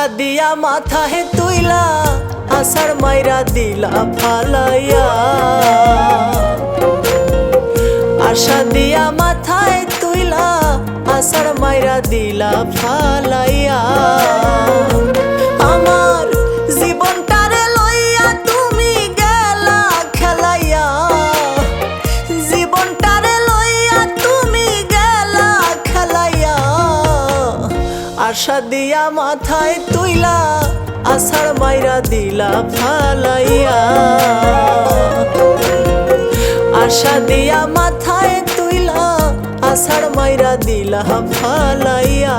আশা দিয়া মাথায় তুইলা আষাঢ় মাইরা দিলা ফালাইয়া। আশা দিয়া মাথায় তুইলা আষাঢ় মাইরা দিলা ফালাইয়া। আমার জীবনটারে লইয়া তুমি গেলা খেলাইয়া, জীবনটারে লইয়া তুমি গেলা খেলাইয়া। আশা দিয়া মাথায় তুইলা আষাঢ় মাইরা দিলা ফালাইয়া। আশা দিয়া মাথায় তুইলা আষাঢ় মাইরা দিলা ফালাইয়া।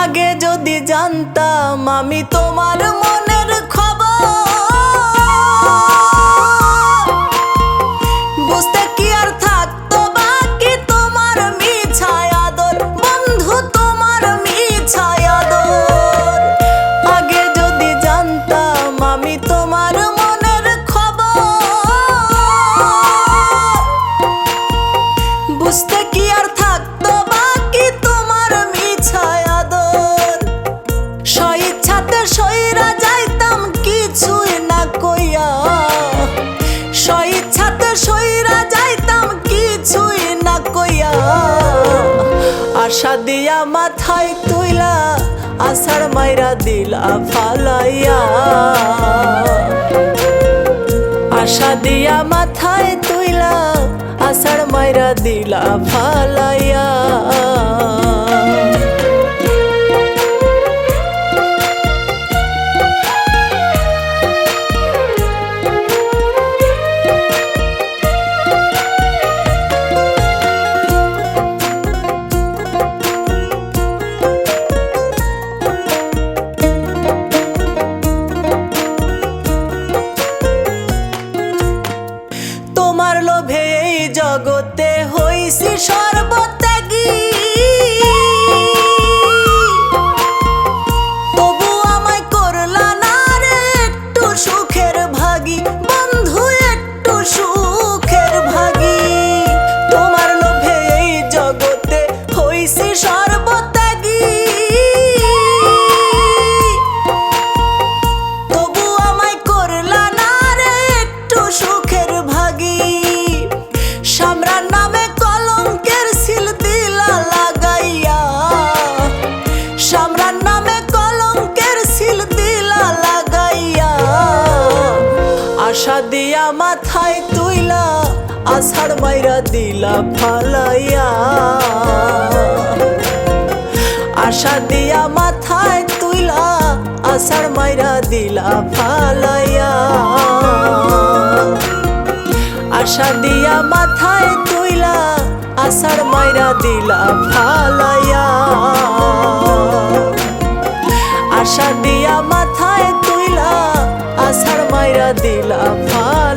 আগে যদি জানতাম আমি তোমার মনের খবর, বুঝতে কি আর থাকতো বাকি তোমার মিছায় আদর, বন্ধু তোমার মিছায় আদর। আগে যদি জানতাম আমি তোমার মনের খবর, বুঝতে কি আর থাকতো বাকি তোমার মিছায় আদর। স্বইচ্ছাতে সইরা যাইতাম কিছুই না কইয়া, স্বইচ্ছাতে সইরা যাইতাম কিছুই না কইয়া। আশা দিয়া মাথায় তুইলা আষাঢ় মাইরা দিলা ফালাইয়া। আশা দিয়া মাথায় তুইলা আষাঢ় মাইরা দিলা ফালাইয়া। তোমার লোভে এই জগতে হইছি সর্বত্যাগী, তবু আমায় করলা না রে একটু সুখের ভাগী, বন্ধু একটু সুখের ভাগী। তোমার লোভে এই জগতে হইছি সর্বত্যাগী, তবু আমায় করলা না রে একটু সুখের ভাগী। সামরার নামে কলঙ্কের সিল দিলা লাগাইয়া, সামরার নামে কলঙ্কের সিল দিলা লাগাইয়া। আশা দিয়া মাথায় তুইলা আষাঢ় মাইরা দিলা ফালাইয়া। আশা দিয়া মাথায় তুইলা আষাঢ় মাইরা দিলা ফালাইয়া। আশা দিয়া মাথায় তুইলা আষাঢ় মাইরা দিলা ফালাইয়া। আশা দিয়া মাথায় তুইলা আষাঢ় মাইরা দিলা ফালাইয়া।